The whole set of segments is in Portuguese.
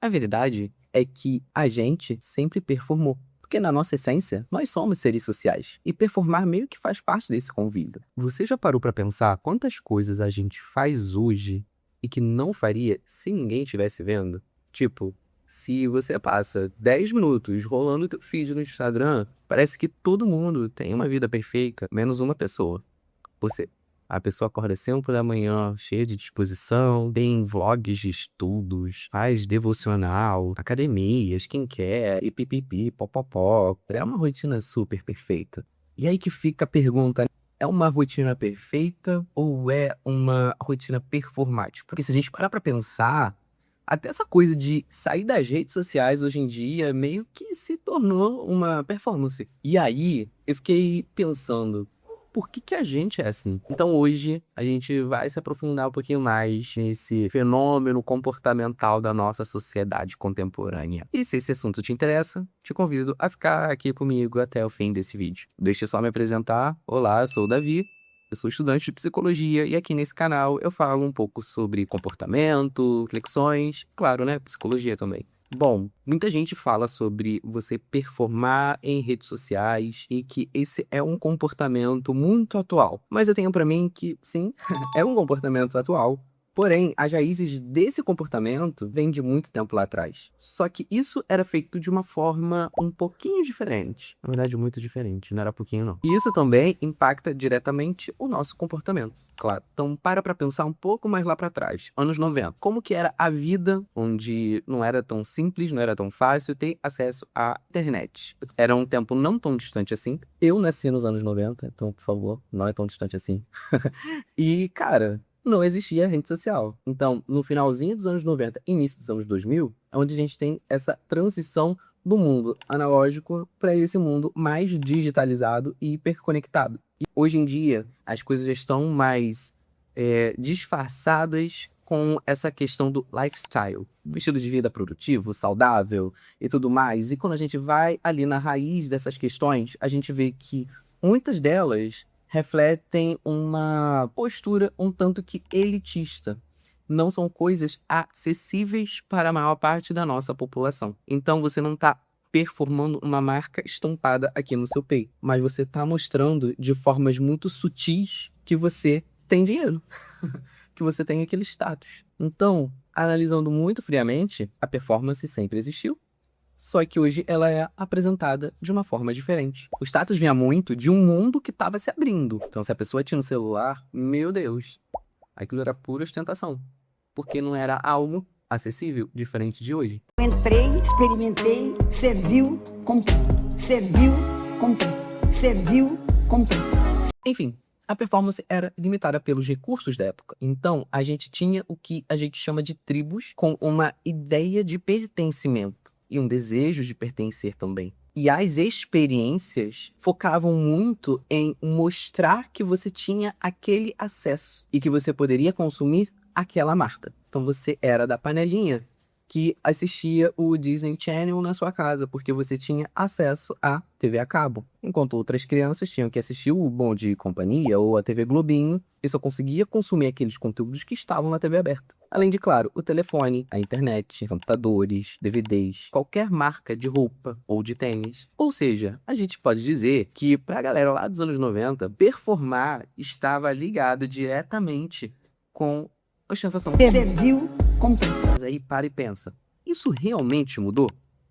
A verdade é que a gente sempre performou. Porque na nossa essência, nós somos seres sociais. E performar meio que faz parte desse convívio. Você já parou pra pensar quantas coisas a gente faz hoje e que não faria se ninguém estivesse vendo? Tipo, se você passa 10 minutos rolando teu feed no Instagram, parece que todo mundo tem uma vida perfeita, menos uma pessoa. Você. A pessoa acorda 5 da manhã, cheia de disposição, tem vlogs de estudos, faz devocional, academia, skincare, e pipipi, popopó. É uma rotina super perfeita. E aí que fica a pergunta, é uma rotina perfeita ou é uma rotina performática? Porque se a gente parar pra pensar, até essa coisa de sair das redes sociais hoje em dia meio que se tornou uma performance. E aí eu fiquei pensando, por que que a gente é assim? Então hoje a gente vai se aprofundar um pouquinho mais nesse fenômeno comportamental da nossa sociedade contemporânea. E se esse assunto te interessa, te convido a ficar aqui comigo até o fim desse vídeo. Deixa eu só me apresentar. Olá, eu sou o Davi. Eu sou estudante de psicologia e aqui nesse canal eu falo um pouco sobre comportamento, flexões, claro, né, psicologia também. Bom, muita gente fala sobre você performar em redes sociais e que esse é um comportamento muito atual. Mas eu tenho pra mim que, sim, é um comportamento atual. Porém, as raízes desse comportamento vêm de muito tempo lá atrás. Só que isso era feito de uma forma um pouquinho diferente. Na verdade, muito diferente, não era pouquinho não. E isso também impacta diretamente o nosso comportamento. Claro. Então, pra pensar um pouco mais lá pra trás, anos 90. Como que era a vida onde não era tão simples, não era tão fácil ter acesso à internet? Era um tempo não tão distante assim. Eu nasci nos anos 90, então, por favor, não é tão distante assim. E, cara, não existia rede social. Então, no finalzinho dos anos 90, início dos anos 2000, é onde a gente tem essa transição do mundo analógico para esse mundo mais digitalizado e hiperconectado. E hoje em dia, as coisas já estão mais disfarçadas com essa questão do lifestyle, do estilo de vida produtivo, saudável e tudo mais. E quando a gente vai ali na raiz dessas questões, a gente vê que muitas delas refletem uma postura um tanto que elitista. Não são coisas acessíveis para a maior parte da nossa população. Então você não está performando uma marca estampada aqui no seu peito, mas você está mostrando de formas muito sutis que você tem dinheiro, que você tem aquele status. Então, analisando muito friamente, a performance sempre existiu, só que hoje ela é apresentada de uma forma diferente. O status vinha muito de um mundo que estava se abrindo. Então, se a pessoa tinha um celular, meu Deus, aquilo era pura ostentação, porque não era algo acessível, diferente de hoje. Entrei, experimentei, serviu, comprei. Serviu, comprei. Serviu, comprei. Enfim, a performance era limitada pelos recursos da época. Então, a gente tinha o que a gente chama de tribos, com uma ideia de pertencimento e um desejo de pertencer também. E as experiências focavam muito em mostrar que você tinha aquele acesso e que você poderia consumir aquela marca. Então você era da panelinha que assistia o Disney Channel na sua casa, porque você tinha acesso à TV a cabo. Enquanto outras crianças tinham que assistir o Bom Dia e Companhia ou a TV Globinho, e só conseguia consumir aqueles conteúdos que estavam na TV aberta. Além de, claro, o telefone, a internet, computadores, DVDs, qualquer marca de roupa ou de tênis. Ou seja, a gente pode dizer que, pra galera lá dos anos 90, performar estava ligado diretamente com ostentação. Serviu, comprei. Mas aí para e pensa, isso realmente mudou?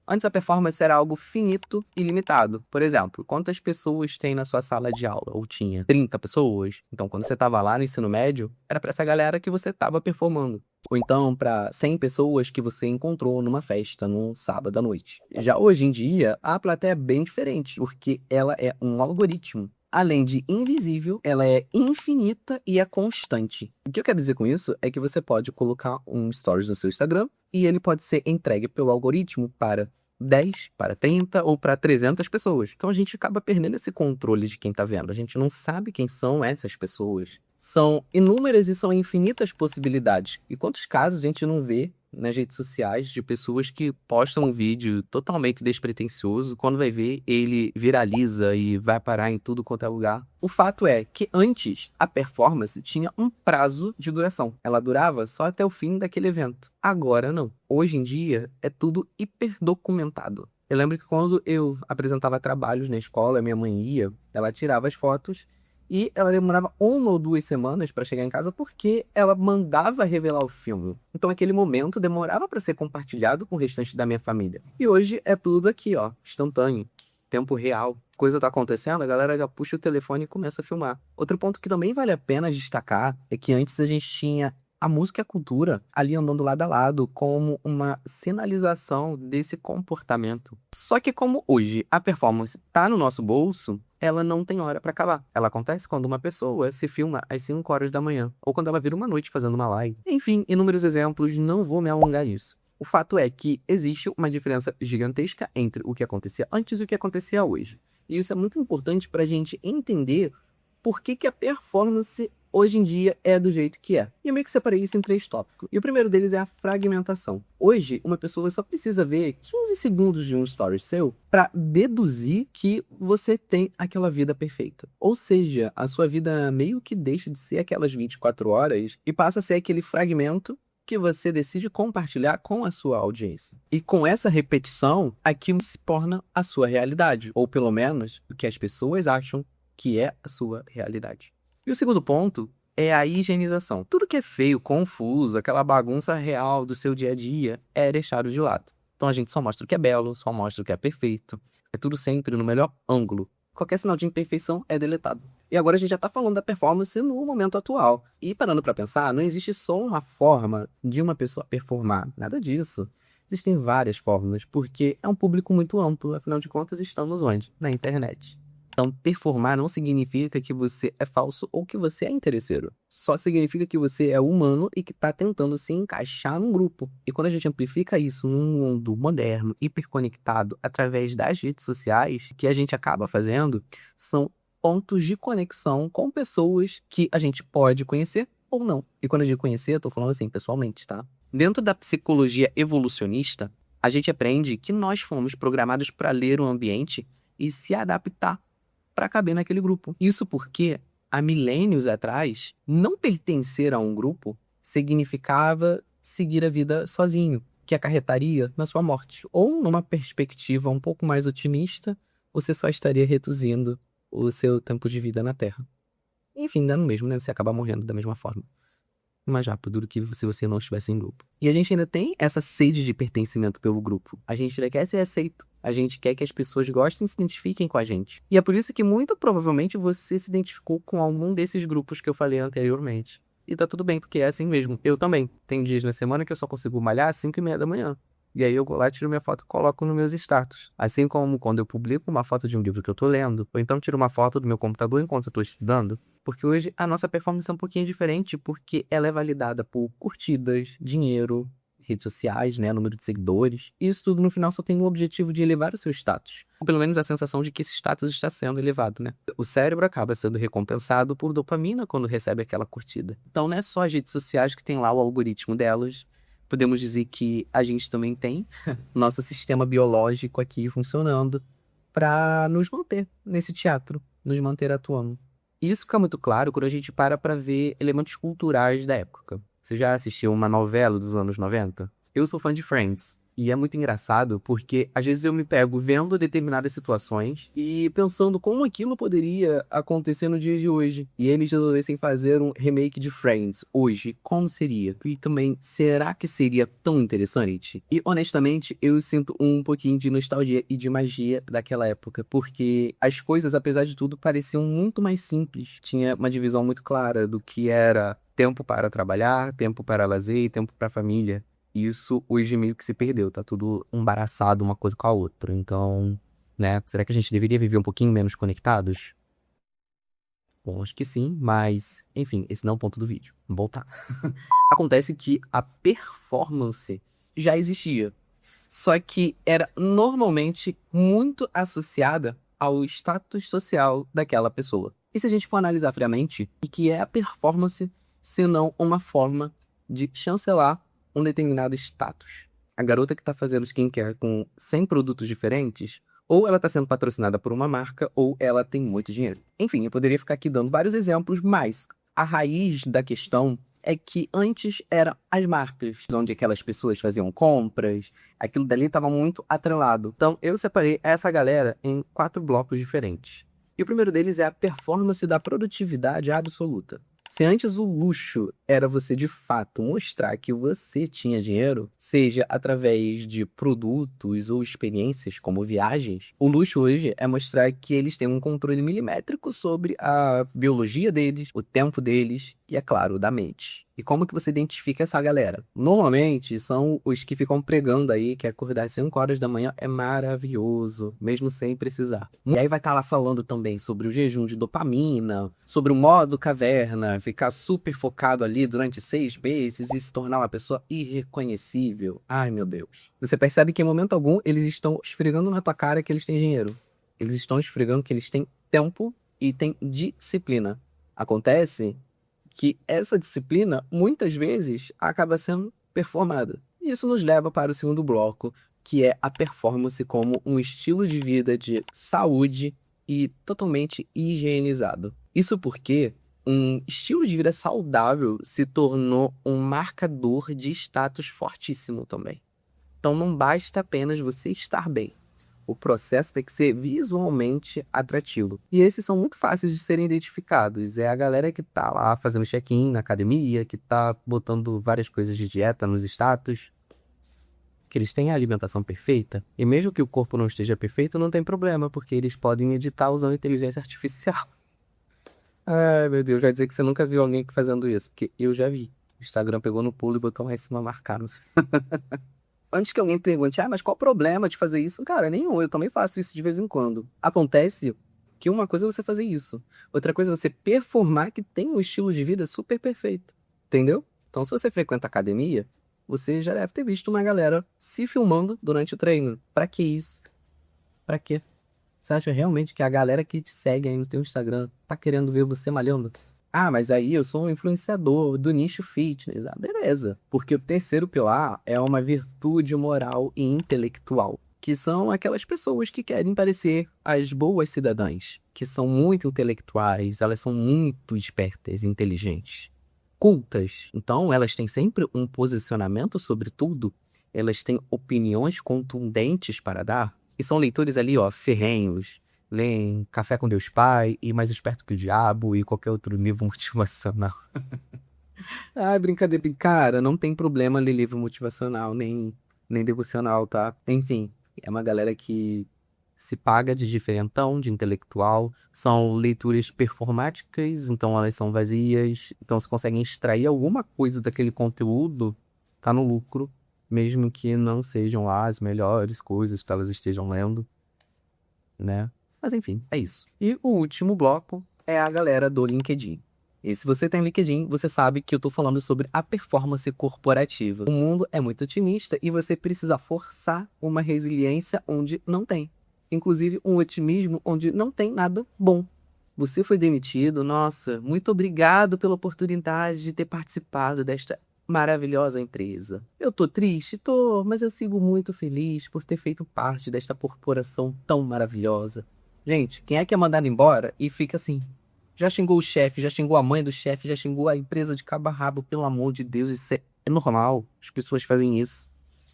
Antes a performance era algo finito e limitado. Por exemplo, quantas pessoas tem na sua sala de aula? Ou tinha 30 pessoas? Então, quando você estava lá no ensino médio, era para essa galera que você estava performando. Ou então, para 100 pessoas que você encontrou numa festa num sábado à noite. Já hoje em dia, a plateia é bem diferente, porque ela é um algoritmo. Além de invisível, ela é infinita e é constante. O que eu quero dizer com isso é que você pode colocar um stories no seu Instagram e ele pode ser entregue pelo algoritmo para 10, para 30 ou para 300 pessoas. Então a gente acaba perdendo esse controle de quem tá vendo. A gente não sabe quem são essas pessoas. São inúmeras e são infinitas possibilidades. E quantos casos a gente não vê nas redes sociais de pessoas que postam um vídeo totalmente despretensioso, quando vai ver, ele viraliza e vai parar em tudo quanto é lugar. O fato é que antes a performance tinha um prazo de duração. Ela durava só até o fim daquele evento. Agora não. Hoje em dia é tudo hiperdocumentado. Eu lembro que quando eu apresentava trabalhos na escola, minha mãe ia, ela tirava as fotos e ela demorava 1 ou 2 semanas para chegar em casa porque ela mandava revelar o filme. Então aquele momento demorava para ser compartilhado com o restante da minha família. E hoje é tudo aqui, ó, instantâneo, tempo real. Coisa tá acontecendo, a galera já puxa o telefone e começa a filmar. Outro ponto que também vale a pena destacar é que antes a gente tinha a música e a cultura ali andando lado a lado como uma sinalização desse comportamento. Só que como hoje a performance tá no nosso bolso, ela não tem hora para acabar. Ela acontece quando uma pessoa se filma às 5 horas da manhã, ou quando ela vira uma noite fazendo uma live. Enfim, inúmeros exemplos, não vou me alongar nisso. O fato é que existe uma diferença gigantesca entre o que acontecia antes e o que acontecia hoje. E isso é muito importante para a gente entender por que a performance hoje em dia é do jeito que é. E eu meio que separei isso em 3 tópicos. E o primeiro deles é a fragmentação. Hoje, uma pessoa só precisa ver 15 segundos de um story seu para deduzir que você tem aquela vida perfeita. Ou seja, a sua vida meio que deixa de ser aquelas 24 horas e passa a ser aquele fragmento que você decide compartilhar com a sua audiência. E com essa repetição, aquilo se torna a sua realidade. Ou pelo menos, o que as pessoas acham que é a sua realidade. E o segundo ponto é a higienização. Tudo que é feio, confuso, aquela bagunça real do seu dia a dia é deixado de lado. Então a gente só mostra o que é belo, só mostra o que é perfeito. É tudo sempre no melhor ângulo. Qualquer sinal de imperfeição é deletado. E agora a gente já tá falando da performance no momento atual. E parando pra pensar, não existe só uma forma de uma pessoa performar. Nada disso. Existem várias fórmulas, porque é um público muito amplo. Afinal de contas, estamos onde? Na internet. Então, performar não significa que você é falso ou que você é interesseiro. Só significa que você é humano e que está tentando se encaixar num grupo. E quando a gente amplifica isso num mundo moderno, hiperconectado, através das redes sociais, o que a gente acaba fazendo são pontos de conexão com pessoas que a gente pode conhecer ou não. E quando eu digo conhecer, eu tô falando assim, pessoalmente, tá? Dentro da psicologia evolucionista, a gente aprende que nós fomos programados para ler o ambiente e se adaptar para caber naquele grupo. Isso porque, há milênios atrás, não pertencer a um grupo significava seguir a vida sozinho, que acarretaria na sua morte. Ou, numa perspectiva um pouco mais otimista, você só estaria reduzindo o seu tempo de vida na Terra. Enfim, dá no mesmo, né? Você acaba morrendo da mesma forma. Mais rápido do que se você não estivesse em grupo. E a gente ainda tem essa sede de pertencimento pelo grupo. A gente ainda quer ser aceito. A gente quer que as pessoas gostem e se identifiquem com a gente. E é por isso que muito provavelmente você se identificou com algum desses grupos que eu falei anteriormente. E tá tudo bem, porque é assim mesmo. Eu também. Tem dias na semana que eu só consigo malhar às 5h30 da manhã. E aí eu vou lá, tiro minha foto e coloco nos meus status. Assim como quando eu publico uma foto de um livro que eu tô lendo, ou então tiro uma foto do meu computador enquanto eu tô estudando. Porque hoje a nossa performance é um pouquinho diferente, porque ela é validada por curtidas, dinheiro, redes sociais, né, número de seguidores. E isso tudo no final só tem o objetivo de elevar o seu status. Ou pelo menos a sensação de que esse status está sendo elevado, né? O cérebro acaba sendo recompensado por dopamina quando recebe aquela curtida. Então não é só as redes sociais que tem lá o algoritmo delas. Podemos dizer que a gente também tem nosso sistema biológico aqui funcionando para nos manter nesse teatro, nos manter atuando. E isso fica muito claro quando a gente para ver elementos culturais da época. Você já assistiu uma novela dos anos 90? Eu sou fã de Friends. E é muito engraçado porque às vezes eu me pego vendo determinadas situações e pensando como aquilo poderia acontecer no dia de hoje. E eles resolvessem fazer um remake de Friends hoje, como seria? E também, será que seria tão interessante? E honestamente, eu sinto um pouquinho de nostalgia e de magia daquela época, porque as coisas, apesar de tudo, pareciam muito mais simples. Tinha uma divisão muito clara do que era tempo para trabalhar, tempo para lazer e tempo para família. Isso hoje meio que se perdeu, tá tudo embaraçado uma coisa com a outra. Então, né, será que a gente deveria viver um pouquinho menos conectados? Bom, acho que sim, mas, enfim, esse não é o ponto do vídeo. Vamos voltar. Acontece que a performance já existia, só que era normalmente muito associada ao status social daquela pessoa. E se a gente for analisar friamente, o que é a performance se não uma forma de chancelar um determinado status? A garota que está fazendo skincare com 100 produtos diferentes, ou ela está sendo patrocinada por uma marca, ou ela tem muito dinheiro. Enfim, eu poderia ficar aqui dando vários exemplos, mas a raiz da questão é que antes eram as marcas, onde aquelas pessoas faziam compras, aquilo dali estava muito atrelado. Então, eu separei essa galera em 4 blocos diferentes. E o primeiro deles é a performance da produtividade absoluta. Se antes o luxo era você de fato mostrar que você tinha dinheiro, seja através de produtos ou experiências como viagens, o luxo hoje é mostrar que eles têm um controle milimétrico sobre a biologia deles, o tempo deles e, é claro, da mente. E como que você identifica essa galera? Normalmente são os que ficam pregando aí que acordar às 5 horas da manhã é maravilhoso, mesmo sem precisar. E aí vai estar lá falando também sobre o jejum de dopamina, sobre o modo caverna, ficar super focado ali durante 6 meses e se tornar uma pessoa irreconhecível. Ai, meu Deus. Você percebe que em momento algum eles estão esfregando na tua cara que eles têm dinheiro. Eles estão esfregando que eles têm tempo e têm disciplina. Acontece que essa disciplina, muitas vezes, acaba sendo performada. Isso nos leva para o segundo bloco, que é a performance como um estilo de vida de saúde e totalmente higienizado. Isso porque um estilo de vida saudável se tornou um marcador de status fortíssimo também. Então não basta apenas você estar bem. O processo tem que ser visualmente atrativo. E esses são muito fáceis de serem identificados. É a galera que tá lá fazendo check-in na academia, que tá botando várias coisas de dieta nos status, que eles têm a alimentação perfeita. E mesmo que o corpo não esteja perfeito, não tem problema, porque eles podem editar usando inteligência artificial. Ai, meu Deus, vai dizer que você nunca viu alguém fazendo isso, porque eu já vi. O Instagram pegou no pulo e botou lá em cima marcado. Antes que alguém pergunte, mas qual o problema de fazer isso? Cara, nenhum, eu também faço isso de vez em quando. Acontece que uma coisa é você fazer isso, outra coisa é você performar que tem um estilo de vida super perfeito, entendeu? Então, se você frequenta academia, você já deve ter visto uma galera se filmando durante o treino. Pra que isso? Pra quê? Você acha realmente que a galera que te segue aí no teu Instagram tá querendo ver você malhando? Mas aí eu sou um influenciador do nicho fitness. Beleza. Porque o terceiro pilar é uma virtude moral e intelectual, que são aquelas pessoas que querem parecer as boas cidadãs, que são muito intelectuais, elas são muito espertas, inteligentes, cultas. Então, elas têm sempre um posicionamento sobre tudo, elas têm opiniões contundentes para dar, e são leitores ali, ferrenhos. Leem Café com Deus Pai e Mais Esperto que o Diabo e qualquer outro livro motivacional. Brincadeira. Cara, não tem problema ler livro motivacional, nem devocional, tá? Enfim, é uma galera que se paga de diferentão, de intelectual. São leituras performáticas, então elas são vazias. Então se conseguem extrair alguma coisa daquele conteúdo, tá no lucro. Mesmo que não sejam lá as melhores coisas que elas estejam lendo, né? Mas enfim, é isso. E o último bloco é a galera do LinkedIn. E se você tem LinkedIn, você sabe que eu tô falando sobre a performance corporativa. O mundo é muito otimista e você precisa forçar uma resiliência onde não tem. Inclusive um otimismo onde não tem nada bom. Você foi demitido, nossa, muito obrigado pela oportunidade de ter participado desta maravilhosa empresa. Eu tô triste? Tô, mas eu sigo muito feliz por ter feito parte desta corporação tão maravilhosa. Gente, quem é que é mandado embora e fica assim? Já xingou o chefe, já xingou a mãe do chefe, já xingou a empresa de cabo a rabo, pelo amor de Deus, isso é normal. As pessoas fazem isso.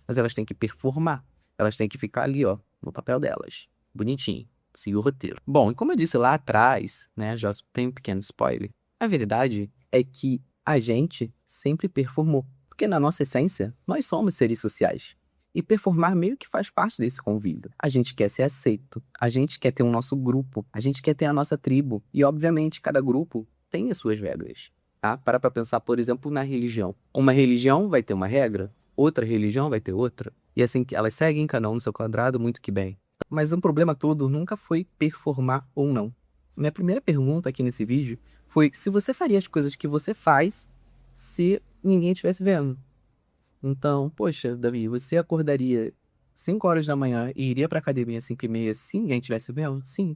Mas elas têm que performar. Elas têm que ficar ali, no papel delas. Bonitinho. Seguir o roteiro. Bom, e como eu disse lá atrás, né, já tem um pequeno spoiler, a verdade é que a gente sempre performou. Porque na nossa essência, nós somos seres sociais. E performar meio que faz parte desse convívio. A gente quer ser aceito, a gente quer ter o nosso grupo, a gente quer ter a nossa tribo. E, obviamente, cada grupo tem as suas regras. Tá? Para pra pensar, por exemplo, na religião. Uma religião vai ter uma regra, outra religião vai ter outra. E assim, elas seguem cada um no seu quadrado, muito que bem. Mas o problema todo nunca foi performar ou não. Minha primeira pergunta aqui nesse vídeo foi se você faria as coisas que você faz se ninguém estivesse vendo. Então, poxa, Davi, você acordaria 5 horas da manhã e iria pra academia às 5h30 se ninguém tivesse vendo? Sim.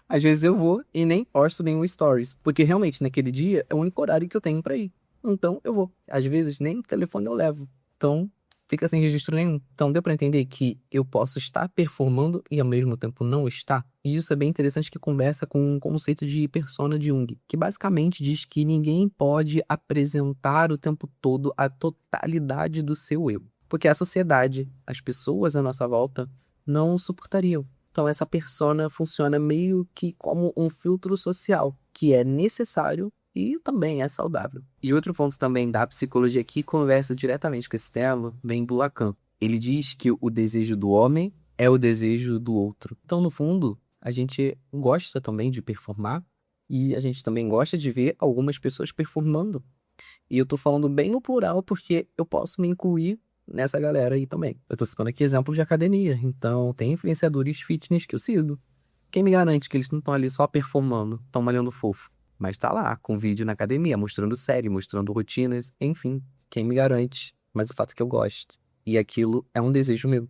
Às vezes eu vou e nem posto nenhum stories, porque realmente naquele dia é o único horário que eu tenho pra ir. Então eu vou. Às vezes nem o telefone eu levo. Então fica sem registro nenhum. Então deu pra entender que eu posso estar performando e ao mesmo tempo não estar? E isso é bem interessante, que conversa com o conceito de persona de Jung, que basicamente diz que ninguém pode apresentar o tempo todo a totalidade do seu eu, porque a sociedade, as pessoas à nossa volta, não suportariam. Então essa persona funciona meio que como um filtro social, que é necessário e também é saudável. E outro ponto também da psicologia que conversa diretamente com esse tema vem do Lacan. Ele diz que o desejo do homem é o desejo do outro. Então, no fundo, a gente gosta também de performar e a gente também gosta de ver algumas pessoas performando. E eu tô falando bem no plural porque eu posso me incluir nessa galera aí também. Eu tô citando aqui exemplo de academia. Então, tem influenciadores fitness que eu sigo. Quem me garante que eles não estão ali só performando, estão malhando fofo? Mas tá lá, com vídeo na academia, mostrando série, mostrando rotinas, enfim. Quem me garante? Mas o fato é que eu gosto. E aquilo é um desejo meu.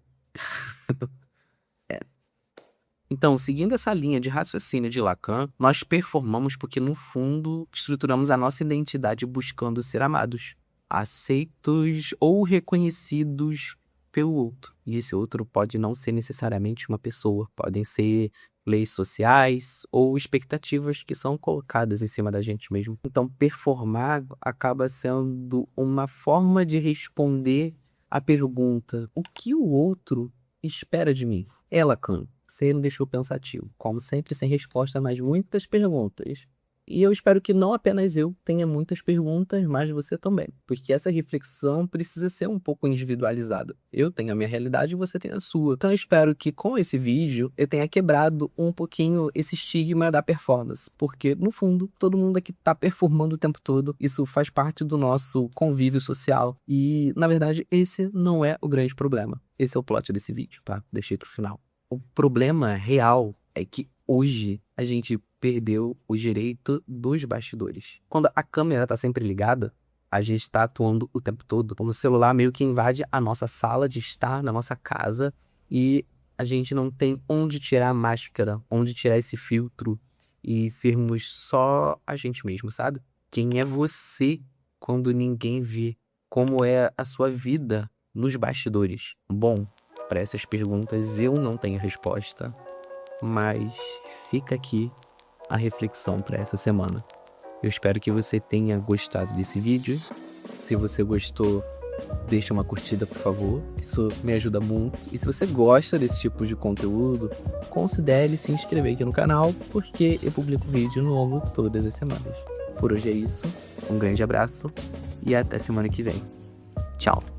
Então, seguindo essa linha de raciocínio de Lacan, nós performamos porque, no fundo, estruturamos a nossa identidade buscando ser amados, aceitos ou reconhecidos pelo outro. E esse outro pode não ser necessariamente uma pessoa, podem ser leis sociais ou expectativas que são colocadas em cima da gente mesmo. Então, performar acaba sendo uma forma de responder à pergunta: o que o outro espera de mim? É Lacan. Você me deixou pensativo, como sempre, sem resposta, mas muitas perguntas. E eu espero que não apenas eu tenha muitas perguntas, mas você também. Porque essa reflexão precisa ser um pouco individualizada. Eu tenho a minha realidade e você tem a sua. Então eu espero que com esse vídeo eu tenha quebrado um pouquinho esse estigma da performance. Porque, no fundo, todo mundo aqui tá performando o tempo todo. Isso faz parte do nosso convívio social. E, na verdade, esse não é o grande problema. Esse é o plot desse vídeo, tá? Deixei pro final. O problema real é que hoje a gente perdeu o direito dos bastidores. Quando a câmera tá sempre ligada, a gente tá atuando o tempo todo. Como o celular meio que invade a nossa sala de estar, na nossa casa, e a gente não tem onde tirar a máscara, onde tirar esse filtro e sermos só a gente mesmo, sabe? Quem é você quando ninguém vê? Como é a sua vida nos bastidores? Bom, para essas perguntas eu não tenho resposta, mas fica aqui a reflexão para essa semana. Eu espero que você tenha gostado desse vídeo. Se você gostou, deixa uma curtida, por favor. Isso me ajuda muito. E se você gosta desse tipo de conteúdo, considere se inscrever aqui no canal, porque eu publico vídeo novo todas as semanas. Por hoje é isso. Um grande abraço e até semana que vem. Tchau!